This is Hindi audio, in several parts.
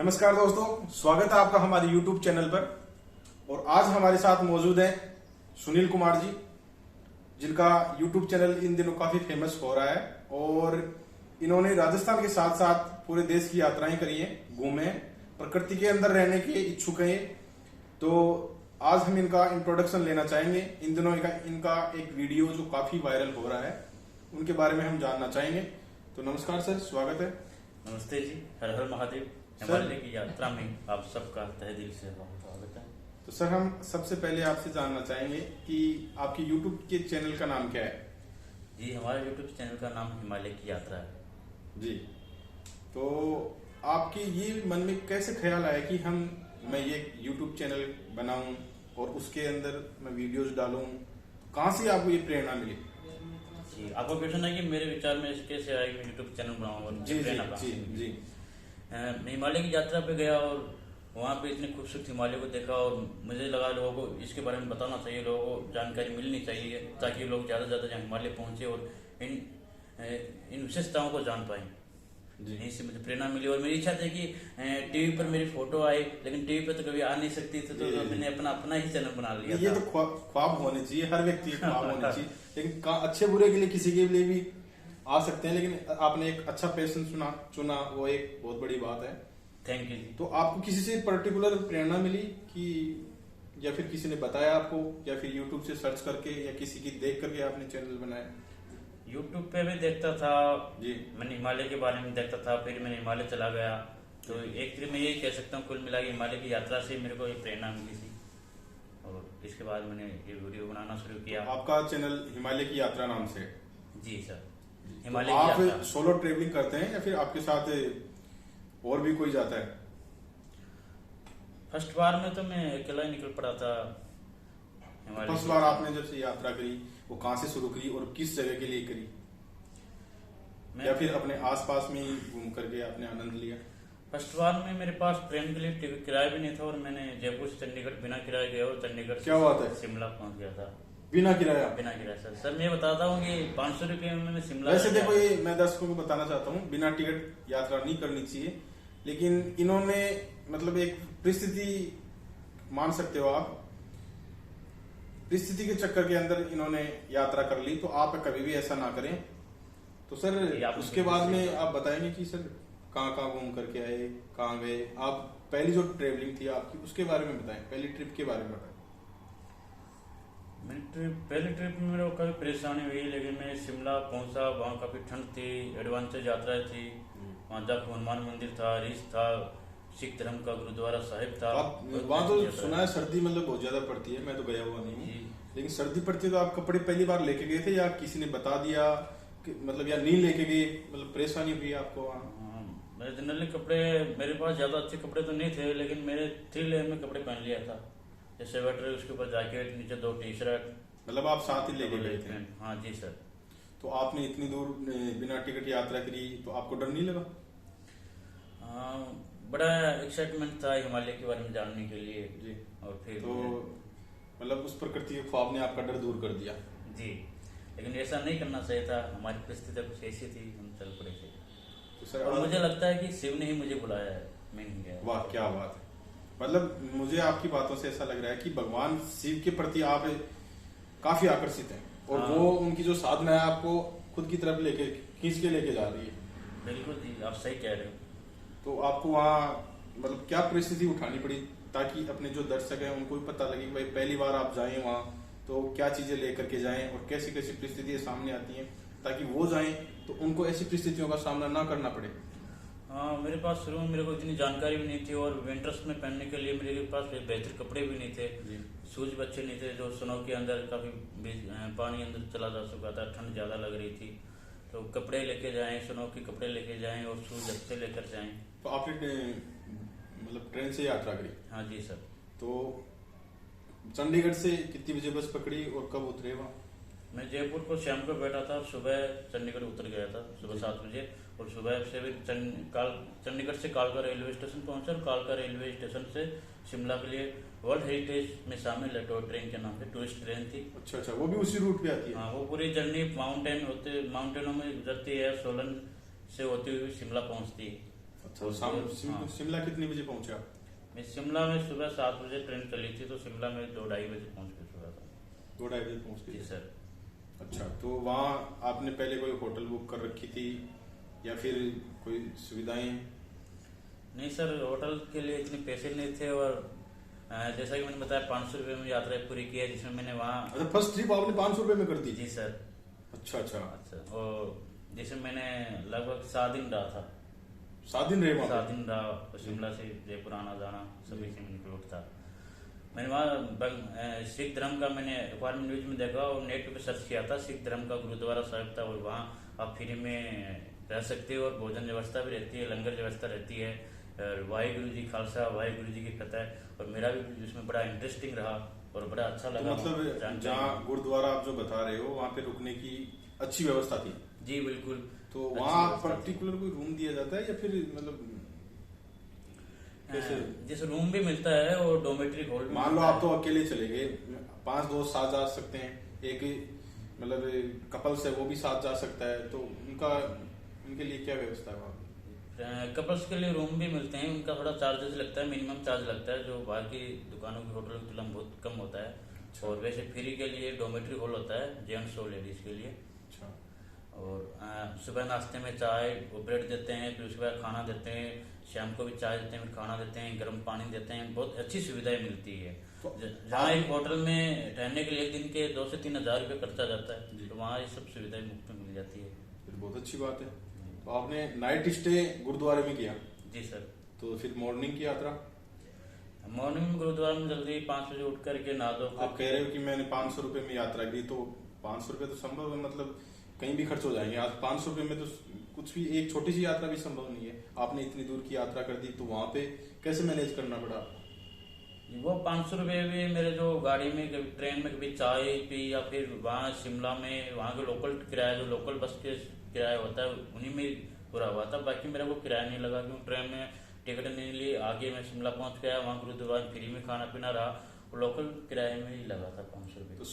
नमस्कार दोस्तों, स्वागत है आपका हमारे YouTube चैनल पर। और आज हमारे साथ मौजूद हैं सुनील कुमार जी, जिनका YouTube चैनल इन दिनों काफी फेमस हो रहा है और इन्होंने राजस्थान के साथ साथ पूरे देश की यात्राएं करी हैं, घूमे, प्रकृति के अंदर रहने के इच्छुक हैं। तो आज हम इनका इंट्रोडक्शन लेना चाहेंगे। इन दिनों इनका एक वीडियो जो काफी वायरल हो रहा है, उनके बारे में हम जानना चाहेंगे। तो नमस्कार सर, स्वागत है। नमस्ते जी, हर हर महादेव। हिमालय की यात्रा में आप सबका तहे दिल से स्वागत है। तो सर, हम सबसे पहले आपसे जानना चाहेंगे कि आपके YouTube के चैनल का नाम क्या है? जी, हमारे YouTube चैनल का नाम हिमालय की यात्रा है। जी, तो आपके ये मन में कैसे ख्याल आया कि मैं ये YouTube चैनल बनाऊं और उसके अंदर मैं वीडियोस डालूं? कहाँ से आपको ये प्रेरणा मिली? जी, आपको क्वेश्चन है कि मेरे विचार में कैसे आया कि मैं YouTube चैनल बनाऊंगा और जी जी प्रेरणा कहाँ से जी मिली? जी मैं हिमालय की यात्रा पे गया और वहाँ पे इतने खूबसूरत हिमालय को देखा और मुझे लगा लोगों को इसके बारे में बताना चाहिए, लोगों को जानकारी मिलनी चाहिए ताकि लोग ज़्यादा से ज़्यादा हिमालय पहुँचे और इन विशेषताओं को जान पाए। यहीं से मुझे प्रेरणा मिली और मेरी इच्छा थी कि टीवी पर मेरी फोटो आए, लेकिन टीवी पर तो कभी आ नहीं सकती थी, तो मैंने अपना ही चैनल बना लिया। ये तो ख्वाब होने चाहिए, हर व्यक्ति के ख्वाब होने चाहिए, लेकिन अच्छे बुरे के लिए किसी के लिए भी आ सकते हैं, लेकिन आपने एक अच्छा पैशन चुना, वो एक बहुत बड़ी बात है। थैंक यू जी। तो आपको किसी से पर्टिकुलर प्रेरणा मिली कि या फिर किसी ने बताया आपको, या फिर YouTube से सर्च करके या किसी की देख करके आपने चैनल बनाया? यूट्यूब पे भी देखता था जी, मैंने हिमालय के बारे में देखता था, फिर मैंने हिमालय चला गया। तो एक तरह मैं यही कह सकता हूँ, कुल मिला के हिमालय की यात्रा से मेरे को एक प्रेरणा मिली थी और इसके बाद मैंने ये वीडियो बनाना शुरू किया। आपका चैनल हिमालय की यात्रा नाम से? जी सर, तो हिमालय की आप यात्रा। सोलो ट्रेवलिंग करते हैं या फिर आपके साथ और भी कोई जाता है? फर्स्ट बार में तो मैं अकेला ही निकल पड़ा था हिमालय फर्स्ट की बार यात्रा। आपने जब से यात्रा करी, वो कहाँ से शुरू करी और किस जगह के लिए करी, मैं या फिर अपने आसपास में ही घूम करके आपने आनंद लिया? फर्स्ट बार में मेरे पास ट्रेन के लिए टिकट किराया भी नहीं था और मैंने जयपुर से चंडीगढ़ बिना किराए गया और चंडीगढ़ क्या बात है? से शिमला पहुंच गया था बिना किराया? बिना किराए। सर मैं बताता हूँ कि 500 रुपये में मैं शिमला। वैसे देखो, ये मैं दर्शकों को बताना चाहता हूँ, बिना टिकट यात्रा नहीं करनी चाहिए, लेकिन इन्होंने मतलब एक परिस्थिति, मान सकते हो आप, परिस्थिति के चक्कर के अंदर इन्होंने यात्रा कर ली। तो आप कभी भी ऐसा ना करें। तो सर, उसके बाद में आप बताएंगे कि सर कहाँ कहाँ घूम करके आए, कहाँ गए आप? पहली जो ट्रेवलिंग थी आपकी, उसके बारे में बताएं, पहली ट्रिप के बारे में बताएं। पहली ट्रिप में मेरे को काफी परेशानी हुई, लेकिन मैं शिमला पहुंचा, वहाँ काफी ठंड थी, एडवेंचर यात्रा थी। वहाँ जाकर हनुमान मंदिर था, रिस था, सिख धर्म का गुरुद्वारा साहिब था। वहाँ तो सुना है सर्दी मतलब बहुत ज्यादा पड़ती है, मैं तो गया हुआ नहीं हूँ, लेकिन सर्दी पड़ती है। तो आप कपड़े पहली बार लेके गए थे या किसी ने बता दिया मतलब, या नहीं लेके गए, मतलब परेशानी हुई आपको वहाँ? मेरे जनरली कपड़े, मेरे पास ज्यादा अच्छे कपड़े तो नहीं थे, लेकिन मैंने 3 लेयर में कपड़े पहन लिया था। जैसे स्वेटर, उसके ऊपर जैकेट, नीचे 2 टी-शर्ट। मतलब आप साथ ही लेके गए थे? हाँ जी सर। तो आपने इतनी दूर बिना टिकट यात्रा करी, तो आपको डर नहीं लगा? बड़ा एक्साइटमेंट था हिमालय के बारे में जानने के लिए जी। और फिर तो मतलब उस प्रकृति के ख्वाब ने आपका डर दूर कर दिया? जी, लेकिन ऐसा नहीं करना चाहिए था, हमारी परिस्थिति कुछ ऐसी थी, हम चल पड़े थे। तो सर, और मुझे लगता है कि शिव ने ही मुझे बुलाया है, मैं नहीं गया। वाह, क्या बात है। मतलब मुझे आपकी बातों से ऐसा लग रहा है कि भगवान शिव के प्रति आप काफी आकर्षित हैं और हाँ। वो उनकी जो साधना है आपको खुद की तरफ खींच के लेके जा रही है। बिल्कुल जी, आप सही कह रहे हो। तो आपको वहाँ मतलब क्या परिस्थिति उठानी पड़ी ताकि अपने जो दर्शक हैं उनको भी पता लगे कि भाई पहली बार आप जाएं वहाँ, तो क्या चीजें लेकर के जाएं और कैसी कैसी परिस्थितियां सामने आती हैं, ताकि वो जाएं तो उनको ऐसी परिस्थितियों का सामना ना करना पड़े? हाँ, मेरे पास शुरू में मेरे को इतनी जानकारी भी नहीं थी और विंटर्स में पहनने के लिए मेरे पास बेहतर कपड़े भी नहीं थे, शूज भी अच्छे नहीं थे। जो स्नो के अंदर काफी पानी अंदर चला जा चुका था, ठंड ज्यादा लग रही थी। तो कपड़े लेके जाएं, स्नो के कपड़े लेके जाएं और शूज अच्छे लेकर जाएं। तो आपने मतलब ट्रेन से यात्रा करी? हाँ जी सर। तो चंडीगढ़ से कितनी बजे बस पकड़ी और कब उतरे वहाँ? मैं जयपुर को शाम को बैठा था, सुबह चंडीगढ़ उतर गया था सुबह 7 बजे और सुबह से भी चंडीगढ़ से कालका रेलवे स्टेशन पहुंचा और कालका रेलवे स्टेशन से शिमला के लिए वर्ल्ड हेरिटेज में शामिल है टॉय ट्रेन के नाम पे, टूरिस्ट ट्रेन थी। अच्छा, वो भी उसी रूट पे आती है? हाँ, वो पूरी जर्नी माउंटेनों में गुजरती है, सोलन से होती हुई शिमला पहुंचती है। अच्छा, शिमला कितने बजे पहुंचे आप? मैं शिमला में सुबह 7 बजे ट्रेन चली थी, तो शिमला में 2-2:30 बजे पहुंच के सुबह था। 2-2:30 बजे पहुंच जी गए? सर। अच्छा, तो वहाँ आपने पहले कोई होटल बुक कर रखी थी या फिर कोई सुविधाएं? नहीं सर, होटल के लिए इतने पैसे नहीं थे, और जैसा कि मैंने बताया 500 रुपये में यात्रा पूरी की है, जिसमें मैंने वहाँ। अच्छा, फर्स्ट ट्रिप आपने 500 रुपये में कर दी? जी सर। अच्छा अच्छा। अच्छा, और जिसमें मैंने लगभग 7 दिन रहा था। 7 दिन रहे वहाँ? 7 दिन रहा, शिमला से जयपुर आना जाना सभी से इंक्लूड था। मैंने वहाँ सिख धर्म का मैंने अखबार में न्यूज में देखा और नेट पे सर्च किया था। सिख धर्म का गुरुद्वारा साहिब था, और वहाँ आप फ्री में रह सकते हो, और भोजन व्यवस्था भी रहती है, लंगर व्यवस्था रहती है। वाहिगुरु जी खालसा वाहिगुरु जी की फतेह। और मेरा भी उसमें बड़ा इंटरेस्टिंग रहा और बड़ा अच्छा तो लगा। मतलब जहाँ गुरुद्वारा आप जो बता रहे हो वहाँ पे रुकने की अच्छी व्यवस्था थी? जी बिल्कुल। तो वहाँ पर्टिकुलर कोई रूम दिया जाता है या फिर मतलब कैसे? जैसे रूम भी मिलता है और डोमेट्री हॉल भी। मान लो आप तो अकेले चले गए, 5 दोस्त साथ जा सकते हैं, एक मतलब कपल्स है वो भी साथ जा सकता है, तो उनके लिए क्या व्यवस्था है वहाँ? कपल्स के लिए रूम भी मिलते हैं, उनका थोड़ा चार्जेस लगता है, मिनिमम चार्ज लगता है, जो बाहर की दुकानों की होटल की तुलना में बहुत कम होता है। अच्छा। और वैसे फ्री के लिए डोमेट्री हॉल होता है जेंट्स और लेडीज के लिए। अच्छा। और सुबह नाश्ते में चाय और ब्रेड देते हैं, फिर उसके बाद खाना देते हैं, शाम को भी चाय देते हैं, फिर खाना देते हैं, गर्म पानी देते हैं, बहुत अच्छी सुविधाएं मिलती है। जहाँ एक होटल में ठहरने के लिए एक दिन के 2 से 3 हजार रुपये खर्चा जाता है, तो वहाँ ये सब सुविधाएं मुफ्त में मिल जाती है। फिर बहुत अच्छी बात है। तो आपने नाइट स्टे गुरुद्वारे में किया? जी सर। तो फिर मॉर्निंग की यात्रा? मॉर्निंग में गुरुद्वारा में जल्दी 5 बजे उठ करके नहा धो। आप कह रहे हो कि मैंने 500 रुपये में यात्रा की, तो 500 रुपये तो संभव है, मतलब कहीं भी खर्च हो जाएंगे। आज 500 रुपये में तो कुछ भी, एक छोटी सी यात्रा भी संभव नहीं है। आपने इतनी दूर की यात्रा कर दी, तो वहां पे कैसे मैनेज करना पड़ा? वो 500 रुपये भी मेरे जो गाड़ी में कभी ट्रेन में कभी चाय पी, या फिर वहाँ शिमला में वहाँ के लोकल किराया, जो लोकल बस के किराया होता है उन्हीं में पूरा हुआ था। बाकी मेरा को किराया नहीं लगा, क्योंकि ट्रेन में टिकट नहीं ली। आगे मैं शिमला पहुंच गया, वहाँ गुरुद्वारा फ्री में खाना पीना रहा, और लोकल किराए में ही लगा था 500 रुपये। तो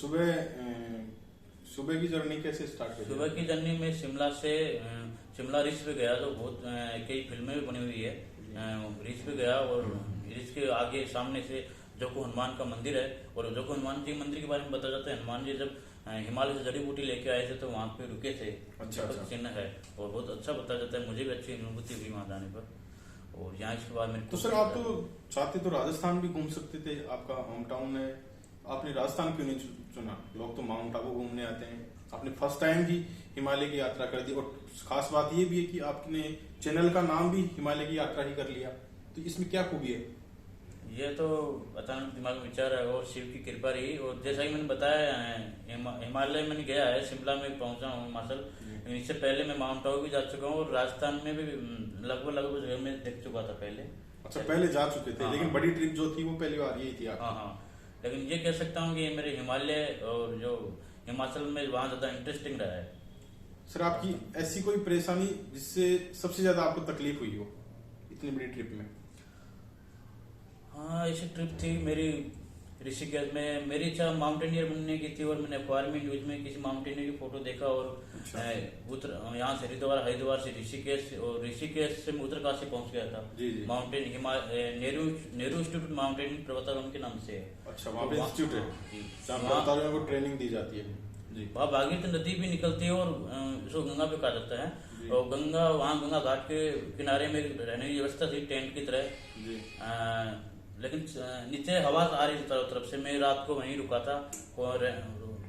सुबह की जर्नी कैसे स्टार्ट करी? सुबह की जर्नी में शिमला से शिमला रिच पे गया, तो बहुत कई फिल्में भी बनी हुई है। रिच पे गया, और रिच के आगे सामने से जोको हनुमान का मंदिर है, और जोको हनुमान जी मंदिर के बारे में बताया जाता है। हनुमान जी जब हिमालय से जड़ी बूटी लेके आए थे, तो वहाँ पे रुके थे। अच्छा। चिन्ह है, और बहुत अच्छा बताया जाता है। मुझे भी अच्छी अनुभूति हुई वहाँ जाने पर। और यहाँ इसके बाद में तो सर आप तो चाहते तो राजस्थान भी घूम सकते थे, आपका होम टाउन है, आपने राजस्थान क्यों नहीं चुना? लोग तो माउंट आबू घूमने आते हैं, आपने फर्स्ट टाइम भी हिमालय की यात्रा कर दी। और खास बात ये भी है कि आपने चैनल का नाम भी हिमालय की यात्रा ही कर लिया, तो इसमें क्या खूबी है? ये तो अचानक दिमाग में विचार है और शिव की कृपा रही। और जैसा कि मैंने बताया, हिमालय मैंने गया है, शिमला में पहुंचा हूँ हिमाचल। इससे पहले मैं माउंट आबू भी जा चुका हूँ, और राजस्थान में भी लगभग जगह में देख चुका था पहले। अच्छा, पहले जा चुके थे? हाँ, लेकिन बड़ी ट्रिप जो थी वो पहली बार यही थी आपकी? हाँ हाँ। लेकिन ये कह सकता हूँ कि ये मेरे हिमालय और जो हिमाचल में वहाँ ज्यादा इंटरेस्टिंग रहा है। सर आपकी ऐसी कोई परेशानी जिससे सबसे ज्यादा आपको तकलीफ हुई हो इतनी बड़ी ट्रिप में? हाँ, ऐसी ट्रिप थी मेरी ऋषिकेश में। मेरी इच्छा माउंटेनियर बनने की थी, और मैंने अखबार में न्यूज में किसी माउंटेनियर की फोटो देखा, और यहाँ से हरिद्वार से ऋषिकेश, और ऋषिकेश से मैं उत्तरकाशी पहुंच गया था। जी जी। माउंटेन नेहरू इंस्टीट्यूट माउंटेनिंग पर्वतारोहण के नाम से है। अच्छा, वहाँ पे इंस्टीट्यूट है जहाँ पर्वतारोहण को ट्रेनिंग दी जाती है? जी। वहाँ भागीरथी नदी भी निकलती है, और इसको गंगा भी कहा जाता है। और वहाँ गंगा घाट के किनारे में रहने की व्यवस्था थी, टेंट की तरह जी। लेकिन नीचे हवा आ रही थी चारों तरफ से। मैं रात को वहीं रुका था, और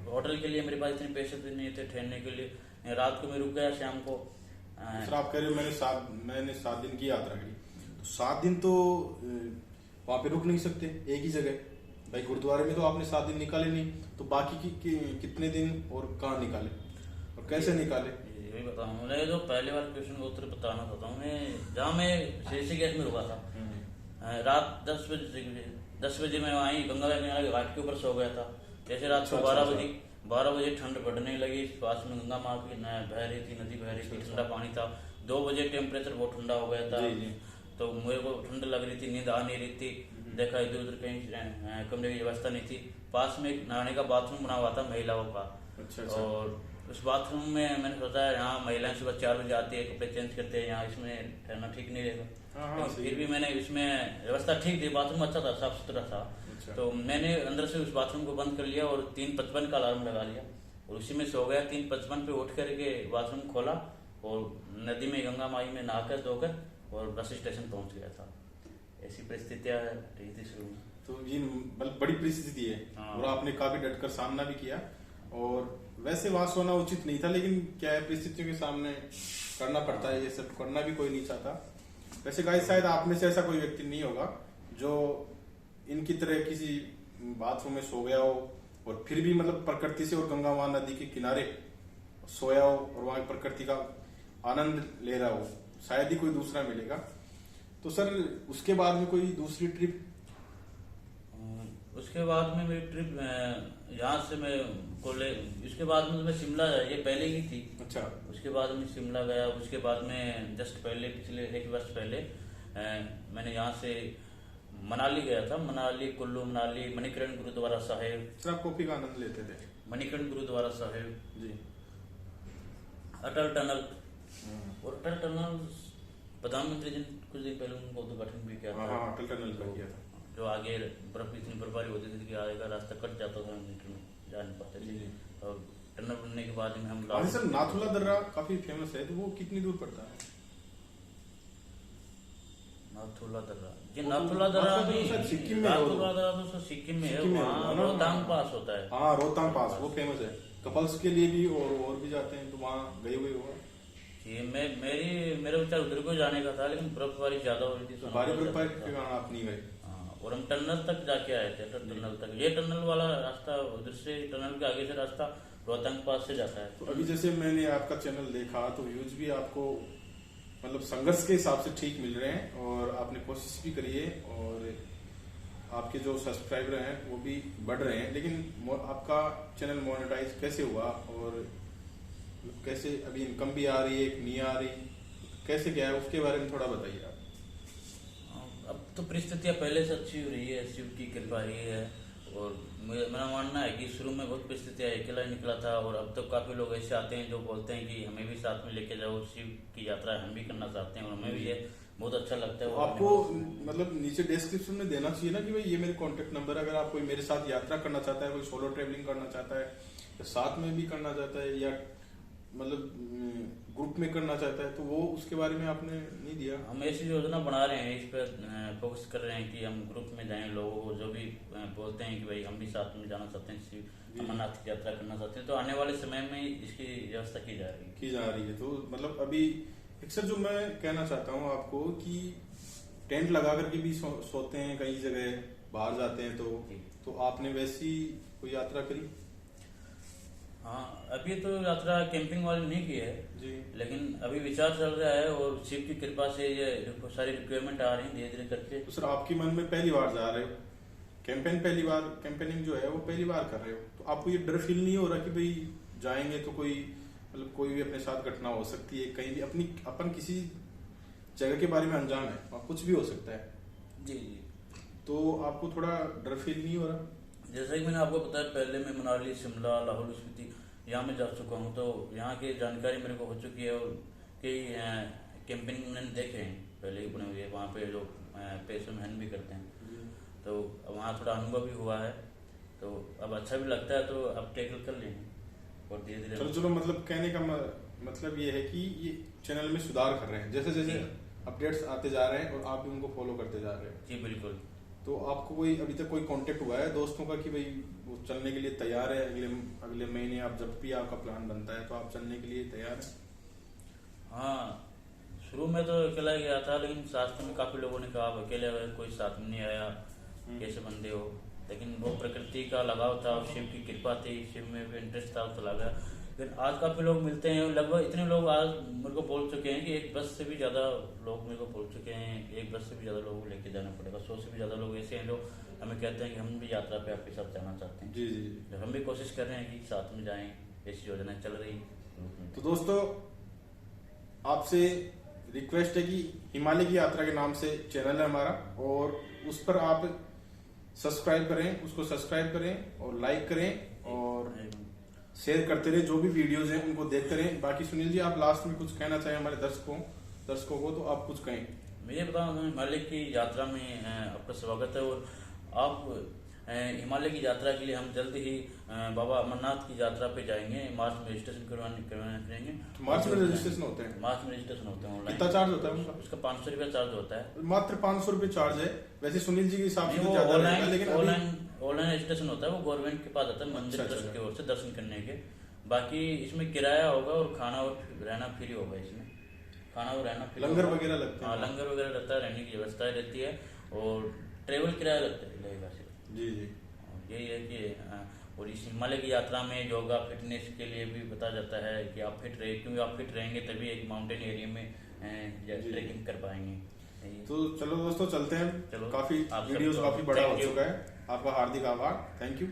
होटल के लिए मेरे पास इतने पैसे नहीं थे ठहरने के लिए। रात को मैं रुक गया शाम को। सर आप कह रहे हो मैंने 7 दिन की यात्रा की, तो 7 दिन तो वहाँ पे रुक नहीं सकते एक ही जगह भाई? गुरुद्वारे में तो आपने 7 दिन निकाले नहीं, तो बाकी कितने दिन और कहाँ निकाले और कैसे निकाले? यही बताऊँ मैं, जो पहले वाले क्वेश्चन का उत्तर बताना चाहता हूँ। मैं जहाँ मैं ऋषिकेश में रुका था, रात 10 बजे मैं वहीं गंगा घाट के ऊपर सो गया था। जैसे रात को 12 बजे ठंड बढ़ने लगी, पास में गंगा माँ की बह रही थी, नदी बह रही थी, ठंडा पानी था। 2 बजे टेम्परेचर बहुत ठंडा हो गया था। तो मेरे को ठंड लग रही थी, नींद आ नहीं रही थी। देखा इधर उधर कहीं कमरे की व्यवस्था नहीं थी। पास में एक नहाने का बाथरूम बना हुआ था महिलाओं का। अच्छा। और उस बाथरूम में मैंने सोचा यहाँ महिलाएं सुबह 4 बजे आती है, कपड़े चेंज करते हैं, यहाँ इसमें ठहरना ठीक नहीं रहेगा। हाँ, लेकिन सही फिर है। भी मैंने इसमें व्यवस्था ठीक थी, बाथरूम अच्छा था, साफ सुथरा था। अच्छा। तो मैंने अंदर से उस बाथरूम को बंद कर लिया और 3:55 का अलार्म लगा लिया और उसी में सो गया। 3:55 पे उठ करके बाथरूम खोला और नदी में गंगा माई में नहाकर धोकर और बस स्टेशन पहुंच गया था। ऐसी परिस्थितियां रही थी शुरू में। तो ये मतलब बड़ी परिस्थिति है। हाँ। और आपने काफी डटकर सामना भी किया। और वैसे वहां सोना उचित नहीं था, लेकिन क्या है, परिस्थितियों के सामने करना पड़ता है, ये सब करना भी कोई नहीं चाहता। वैसे गाइस शायद आप में से ऐसा कोई व्यक्ति नहीं होगा जो इनकी तरह किसी बाथरूम में सो गया हो और फिर भी मतलब प्रकृति से और गंगा माँ नदी के किनारे सोया हो और वहां प्रकृति का आनंद ले रहा हो। शायद ही कोई दूसरा मिलेगा। तो सर उसके बाद में कोई दूसरी ट्रिप? उसके बाद में मेरी ट्रिप यहाँ से मैं उसके बाद में मैं शिमला, ये पहले की थी। अच्छा। उसके बाद में शिमला गया। उसके बाद में जस्ट पहले पिछले 1 वर्ष पहले मैंने यहाँ से मनाली गया था। मनाली, कुल्लू मनाली, मणिकरण गुरुद्वारा साहिब। सर आप कॉफी का आनंद लेते थे? मणिकरण गुरुद्वारा साहिब जी। अटल टनल। और अटल टनल प्रधानमंत्री जी ने कुछ दिन पहले उनको उद्घाटन भी किया था। हाँ, अटल टनल का किया था। जो आगे बर्फ इतनी बर्फबारी होती थी कि आगे का रास्ता कट जाता था, जा नहीं पाते थे। और टनल बनने के बाद में हम सर नाथुला दर्रा काफी फेमस है, तो वो कितनी दूर पड़ता है? नाथुला दर्रा, ये नाथुला दर्रा भी सिक्किम में। नाथुला दर्रा तो सिक्किम में है, वहाँ रोहतांग पास होता है। हाँ, रोहतांग पास वो फेमस है कपल्स के लिए भी, और भी जाते हैं, तो वहाँ गए हुए हो? ये मेरा विचार उधर को जाने का था, लेकिन बर्फबारी ज्यादा हो रही थी, तो भारी बर्फबारी के कारण आप नहीं गए? और हम टनल तक जाके आए थे। टनल तक, ये टनल वाला रास्ता उधर से, टनल के आगे से रास्ता रोहतांग पास से जाता है। तो अभी जैसे मैंने आपका चैनल देखा तो व्यूज भी आपको मतलब संघर्ष के हिसाब से ठीक मिल रहे हैं, और आपने कोशिश भी करी है, और आपके जो सब्सक्राइबर हैं वो भी बढ़ रहे हैं। लेकिन आपका चैनल मोनेटाइज कैसे हुआ, और कैसे अभी इनकम भी आ रही है, नहीं आ रही, कैसे क्या है, उसके बारे में थोड़ा बताइए आप। अब तो परिस्थितियां पहले से अच्छी हो रही है, शिव की कृपा ही है। और मेरा मानना है कि शुरू में बहुत परिस्थितियां अकेला ही निकला था, और अब तो काफी लोग ऐसे आते हैं जो बोलते हैं कि हमें भी साथ में लेके जाओ, शिव की यात्रा हम भी करना चाहते हैं, और हमें भी ये बहुत अच्छा लगता है। तो आपको मतलब नीचे डिस्क्रिप्शन में देना चाहिए ना कि भाई ये मेरे कॉन्टेक्ट नंबर, अगर आप कोई मेरे साथ यात्रा करना चाहता है, कोई सोलो ट्रेवलिंग करना चाहता है, या साथ में भी करना चाहता है, या मतलब ग्रुप में करना चाहता है, तो वो उसके बारे में आपने नहीं दिया। हम ऐसी योजना बना रहे हैं, इस पर फोकस कर रहे हैं कि हम ग्रुप में जाएं। लोगों को जो भी बोलते हैं कि भाई हम भी साथ में जाना चाहते हैं, शिव अमरनाथ की यात्रा करना चाहते हैं, तो आने वाले समय में इसकी व्यवस्था की जा रही है। तो मतलब अभी अक्सर जो मैं कहना चाहता हूँ आपको कि टेंट लगा करके भी सोते हैं, कई जगह बाहर जाते हैं, तो आपने वैसी कोई यात्रा करी? हाँ, अभी तो यात्रा कैंपिंग वाली नहीं की है जी, लेकिन अभी विचार चल रहा है, और शिव की कृपा से ये सारी रिक्वायरमेंट आ रही है धीरे धीरे करके। तो सर आपके मन में पहली बार जा रहे हो कैंपेनिंग जो है वो पहली बार कर रहे हो, तो आपको ये डर फील नहीं हो रहा कि भाई जाएंगे तो कोई मतलब कोई भी अपने साथ घटना हो सकती है, कहीं भी अपन किसी जगह के बारे में अनजान है, वहाँ कुछ भी हो सकता है? जी जी। तो आपको थोड़ा डर फील नहीं हो रहा? जैसा कि मैंने आपको बताया, पहले मैं मनाली, शिमला, लाहौल स्पीति यहाँ में जा चुका हूँ, तो यहाँ की जानकारी मेरे को हो चुकी है, और कई कैंपिंग मैंने देखे हैं पहले ही बने हुए, वहाँ पे जो पैसे मेहनत भी करते हैं, तो वहाँ थोड़ा अनुभव भी हुआ है, तो अब अच्छा भी लगता है, तो अब टैकल कर लेंगे और धीरे धीरे। चलो मतलब कहने का मतलब ये है कि ये चैनल में सुधार कर रहे हैं, जैसे जैसे अपडेट्स आते जा रहे हैं और आप भी उनको फॉलो करते जा रहे हैं। जी बिल्कुल। तो आपको कोई अभी तक कोई कांटेक्ट हुआ है दोस्तों का कि भाई वो चलने के लिए तैयार है, अगले महीने आप जब भी आपका प्लान बनता है तो आप चलने के लिए तैयार हैं? हाँ, शुरू में तो अकेला ही गया था, लेकिन साथ में काफी लोगों ने कहा आप अकेले गए, कोई साथ में नहीं आया, कैसे बंदे हो, लेकिन वो प्रकृति का लगाव था और शिव की कृपा थी, शिव में भी इंटरेस्ट था, चला गया। लेकिन आज काफी लोग मिलते हैं, लगभग इतने लोग आज मेरे को बोल चुके हैं कि एक बस से भी ज्यादा लोग मेरे को बोल चुके हैं, एक बस से भी ज्यादा लोगों को लेके जाना पड़ेगा। 100 से भी ज्यादा लोग ऐसे हैं जो हमें कहते हैं कि हम भी यात्रा पे आपके साथ जाना चाहते हैं। जी जी। तो हम भी कोशिश कर रहे हैं कि साथ में जाएं, ऐसी योजना चल रही है। तो दोस्तों आपसे रिक्वेस्ट है कि हिमालय की यात्रा के नाम से चैनल है हमारा, और उस पर आप सब्सक्राइब करें, उसको सब्सक्राइब करें और लाइक करें और शेयर करते रहे, जो भी वीडियोस हैं उनको देखते रहें। बाकी सुनील जी आप लास्ट में कुछ कहना चाहें हमारे दर्शकों को, तो आप कुछ कहें। मैं ये बताऊँ हिमालय की यात्रा में आपका स्वागत है। और आप हिमालय की यात्रा के लिए हम जल्द ही बाबा अमरनाथ की यात्रा पे जाएंगे। मार्च में रजिस्ट्रेशन करवाने करेंगे। तो मार्च में रजिस्ट्रेशन होते हैं? मार्च में रजिस्ट्रेशन होते हैं ऑनलाइन। कितना चार्ज होता है उनका? उसका 500 रुपया चार्ज होता है। मात्र 500 रुपये चार्ज है। वैसे सुनील जी के हिसाब से नहीं, तो वो ज्यादा रहेगा, ऑनलाइन लेकिन ऑनलाइन रजिस्ट्रेशन होता है। वो गवर्नमेंट के पास आता है, मंदिर अच्छा, ट्रस्ट अच्छा। की ओर से दर्शन करने के। बाकी इसमें किराया होगा और खाना और रहना फ्री होगा। इसमें खाना और रहना फ्री लंगर होगा। वगैरह लगते हैं? हाँ, लंगर वगैरह रहता है, रहने की व्यवस्था रहती है और ट्रेवल किराया लगेगा सिर्फ। जी जी। यही है कि और इस हिमालय की यात्रा में योगा फिटनेस के लिए भी बताया जाता है कि आप फिट रहे, क्योंकि आप फिट रहेंगे तभी एक माउंटेन एरिया में ट्रैकिंग कर पाएंगे। तो चलो दोस्तों चलते हैं। चलो, काफी आप वीडियोस सबको काफी बड़ा हो thank you। चुका है। आपका हार्दिक आभार। Thank you.